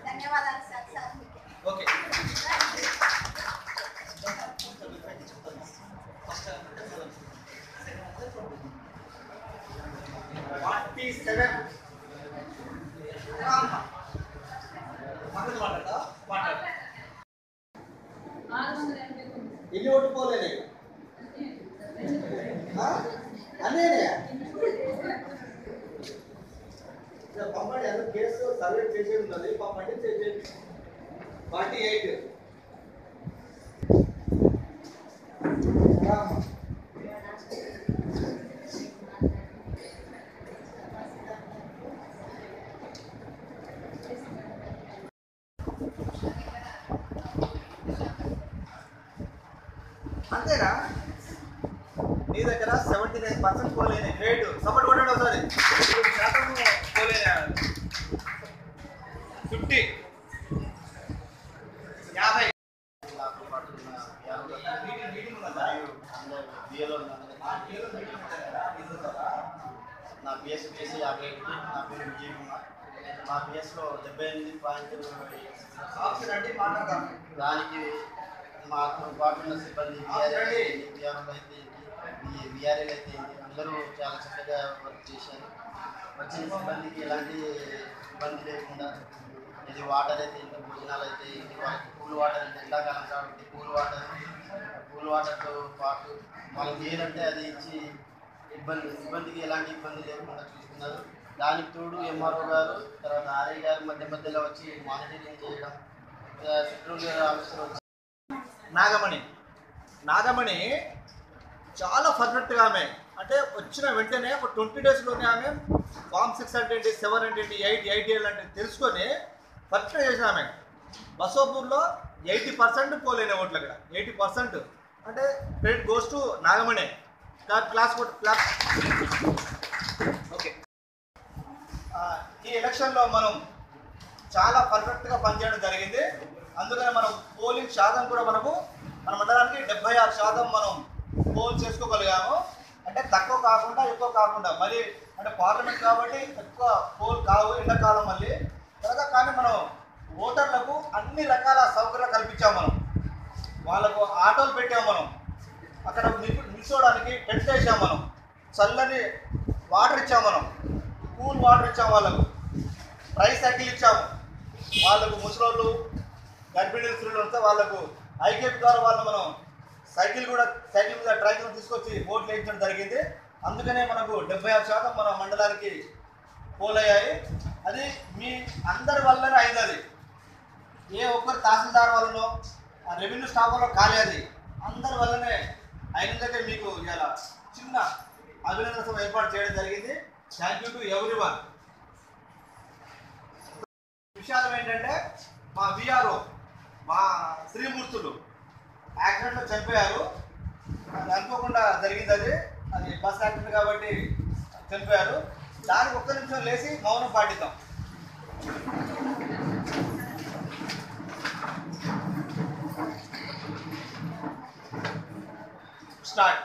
ధన్యవాదాలు sir. Okay ఎన్ని vote పోలేనే అనే పంపండి అందరూ కేసు సర్వే చేసేది ఉన్నది పంపండి చేసేది 48 అంతేనా నీ దగ్గర 79% పోలేని గ్రేట్ సపోర్ట్ కొట్టండి ఒకసారి 50% పోలేని 50 నా బిఎస్ చేసి 51 నా పేరు విజయ్ కుమార్ మా బిఎస్లో 78.8 దానికి మాతో పాటు ఉన్న సిబ్బంది విఆర్ఓలు అయితే విఆర్ఏలు అయితే అందరూ చాలా చక్కగా వర్క్ చేశారు. వచ్చిన సిబ్బందికి ఎలాంటి ఇబ్బంది లేకుండా ఇది వాటర్ అయితే ఇంత భోజనాలు అయితే ఇంటి వాళ్ళకి కూల్ వాటర్ అంటే ఎండాకాలం కాబట్టి కూల్ వాటర్తో పాటు వాళ్ళకి ఏదంటే అది ఇచ్చి ఇబ్బందికి ఎలాంటి ఇబ్బంది లేకుండా చూస్తున్నారు. దానికి తోడు ఎంఆర్ఓ గారు తర్వాత ఆర్ఐ గారు మధ్యలో వచ్చి మానిటరింగ్ చేయడం శత్రువులు ఆఫీసర్ వచ్చి నాగమణి చాలా పర్ఫెక్ట్గా ఆమె అంటే వచ్చిన వెంటనే ఒక 20 డేస్లోనే ఆమె ఫామ్ 6 అంటే 7 అంటే 8 అంటే తెలుసుకొని పర్ఫెక్ట్గా చేసిన ఆమె బసోపూర్లో 80% పోలేని ఓట్లు అక్కడ 80% అంటే credit goes to Nagamani. Class okay ఈ ఎలక్షన్లో మనం చాలా పర్ఫెక్ట్గా పనిచేయడం జరిగింది. అందుకని మనం పోలింగ్ శాతం కూడా మనకు మన మండలానికి 76% మనం పోల్ చేసుకోగలిగాము. అంటే తక్కువ కాకుండా ఎక్కువ కాకుండా మళ్ళీ అంటే పార్లమెంట్ కాబట్టి ఎక్కువ పోల్ కావు ఎండాకాలం మళ్ళీ తర్వాత కానీ మనం ఓటర్లకు అన్ని రకాల సౌకర్యాలు కల్పించాము. మనం వాళ్ళకు ఆటోలు పెట్టాము, మనం అక్కడ నిల్చోవడానికి టెంట్ వేసాము, మనం చల్లని వాటర్ ఇచ్చాము, మనం కూల్ వాటర్ ఇచ్చాము, వాళ్ళకు ట్రై సైకిల్ ఇచ్చాము, వాళ్ళకు ముసలోళ్ళు గర్భిణీ స్త్రీలు వస్తే వాళ్ళకు ఐకేపీ ద్వారా వాళ్ళు మనం సైకిల్ మీద ట్రైకింగ్ తీసుకొచ్చి ఓట్లు వేయించడం జరిగింది. అందుకనే మనకు 76% మన మండలానికి పోలయ్యాయి. అది మీ అందరి వల్లనే అయింది. అది ఏ ఒక్కరు తహసీల్దార్ వల్లనో రెవెన్యూ స్టాఫ్ వల్ల కాలేదు, అందరి వల్లనే అయినందుకే మీకు ఇలా చిన్న అభినందన సభ ఏర్పాటు చేయడం జరిగింది. Thank you to everyone. విషయాలు ఏంటంటే మా విఆర్ఓ మా శ్రీమూర్తులు యాక్సిడెంట్లో చనిపోయారు. అది అనుకోకుండా జరిగింది. అది బస్ యాక్సిడెంట్ కాబట్టి చనిపోయారు. దానికి ఒక్క నిమిషం లేచి మౌనం పాటిద్దాం. స్టార్ట్.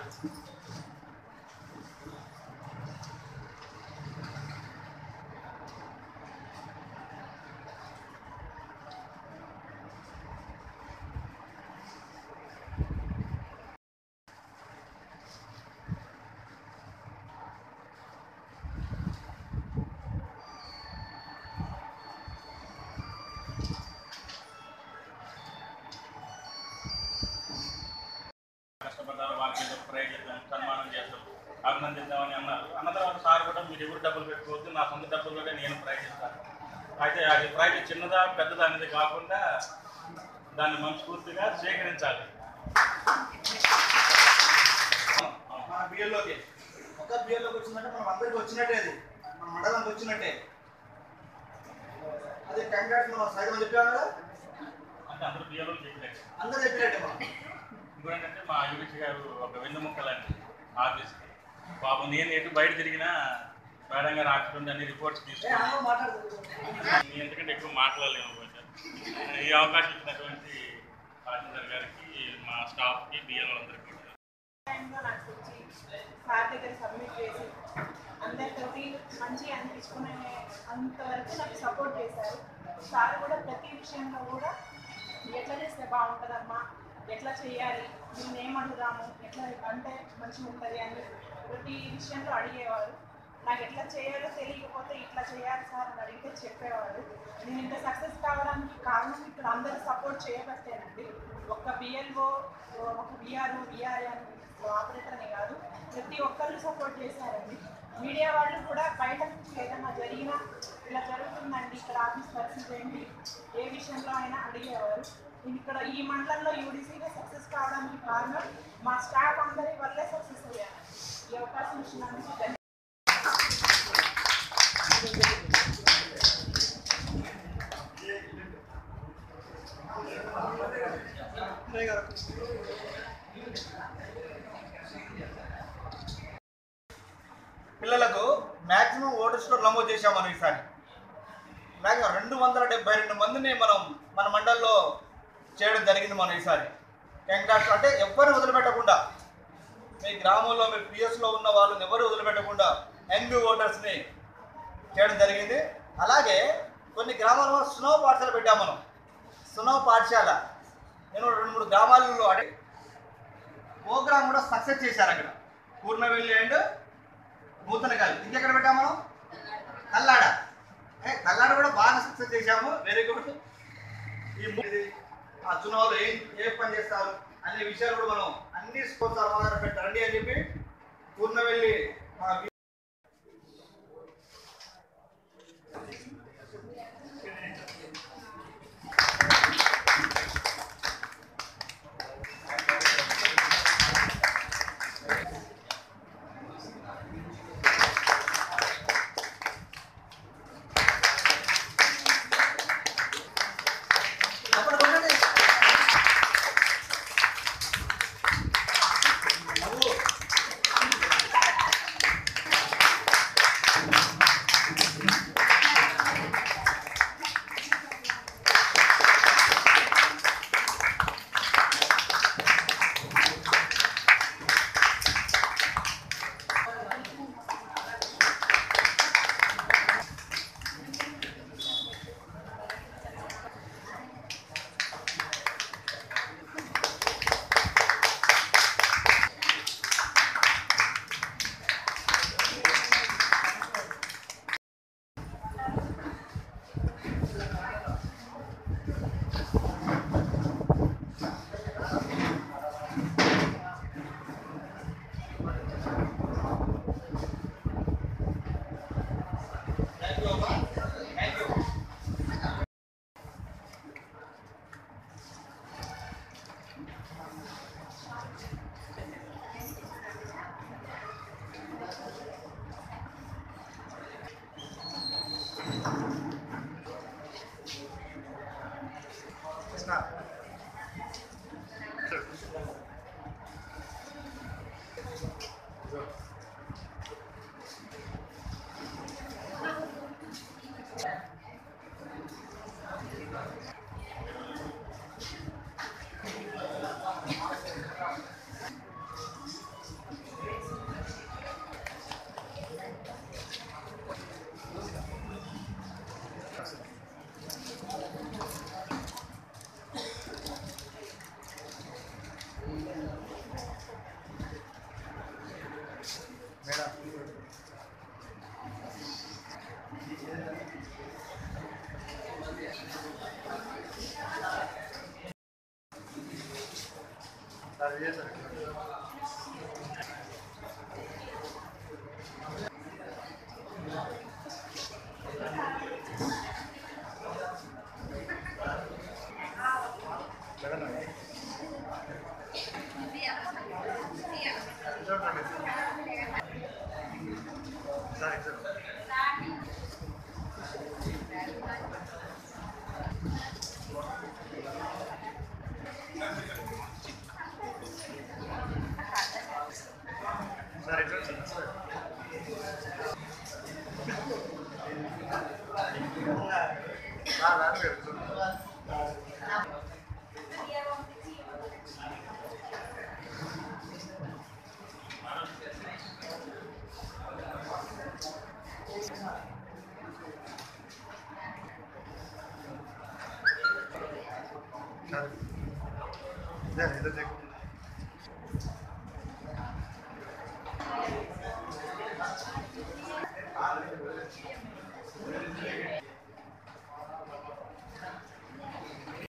కష్టపడ్డారు, వాళ్ళకి ప్రైజ్ చేద్దాం, సన్మానం చేద్దాం, అభినందిద్దామని అన్నారు. అన్న తర్వాత సార్ కూడా మీరు ఎవరు డబ్బులు పెట్టుకోవద్దు, నా సొంత డబ్బుల్లోనే నేను ప్రైజ్ ఇస్తాను. అయితే అది ప్రైజ్ చిన్నదా పెద్దదా అనేది కాకుండా దాన్ని మనస్ఫూర్తిగా స్వీకరించాలి. మన బియ్యంలోకి ఒక బియ్యంలోకి వచ్చిందంటే మనం అందరికి వచ్చినట్టే, అది మన మండలానికి వచ్చినట్టే. అది కంగ్రాట్స్ మనం సైతం చెప్పాము కదా, అంటే అందరూ బియ్యంలో చెప్పినట్టు అందరూ చెప్పినట్టే. మనం ఇంకోటంటే మా యూనిట్ గారు ఒక వెన్నుముక్కలని ఆఫీస్కి పాపం నేను ఎటు బయట తిరిగినా మేడం గారు ఆఫీస్ అన్ని రిపోర్ట్స్ తీసుకుని ఎందుకంటే ఎక్కువ మాట్లాడలేము. ఈ అవకాశం ఇచ్చినటువంటి తహసీల్దార్ గారికి మా స్టాఫ్కి బియ్యంలో అందరికీ కూడా నాకు వచ్చి సార్ దగ్గర సబ్మిట్ చేసి అందరితో మంచిగా అనిపించుకునే అంతవరకు నాకు సపోర్ట్ చేశారు. సార్ కూడా ప్రతి విషయంలో కూడా ఎట్లా చేస్తే బాగుంటుందమ్మా, ఎట్లా చేయాలి, మేము ఏమడుగుదాము, ఎట్లా అంటే మంచిగా ఉంటుంది అని ప్రతి విషయంలో అడిగేవారు. నాకు ఎట్లా చేయాలో తెలియకపోతే ఇట్లా చేయాలి సార్ అని అడిగితే చెప్పేవారు. నేను ఇంత సక్సెస్ కావడానికి కారణం ఇక్కడ అందరూ సపోర్ట్ చేయబట్టేనండి. ఒక్క బిఎల్ఓ, ఒక విఆర్ఓ, విఆర్ఏ అని ఆపరేటర్ అని కాదు, ప్రతి ఒక్కళ్ళు సపోర్ట్ చేశారండి. మీడియా వాళ్ళు కూడా బయట నుంచి ఏదైనా జరిగినా ఇలా జరుగుతుందండి, ఇక్కడ ఆఫీస్ పరిస్థితి ఏంటి, ఏ విషయంలో అయినా అడిగేవారు. నేను ఇక్కడ ఈ మండలంలో యూడీసీగా సక్సెస్ కావడానికి కారణం మా స్టాఫ్ అందరి వల్లే సక్సెస్ అయ్యాను. ఈ అవకాశం ఇచ్చినందుకు పిల్లలకు మ్యాక్సిమం ఓటర్ స్కోర్ నమోదు చేశాం మనం ఈసారి. మ్యాక్సిమం 272 మందిని మనం మన మండలంలో చేయడం జరిగింది మనం ఈసారి. కంగ్రాట్స్. అంటే ఎవరిని వదిలిపెట్టకుండా, మీ గ్రామంలో మీ పిఎస్లో ఉన్న వాళ్ళని ఎవరు వదిలిపెట్టకుండా యంగ్ ఓటర్స్ని చేయడం జరిగింది. అలాగే కొన్ని గ్రామాల్లో స్నో పాఠశాల పెట్టాం మనం. స్నో పాఠశాల నేను 2-3 గ్రామాలలో అంటే ప్రోగ్రామ్ కూడా సక్సెస్ చేశారు అక్కడ. పూర్ణవెల్లి అండ్ నూతనకాయలు. ఇంకెక్కడ పెట్టాము మనం? కల్లాడ. కల్లాడ కూడా బాగా సక్సెస్ చేశాము. Very good. ఈ ఆ చునాలు ఏ పని చేస్తారు అనే విషయాలు కూడా మనం అన్ని స్కూల్స్ అవగాహన పెట్టారండి అని చెప్పి పూర్ణవెల్లి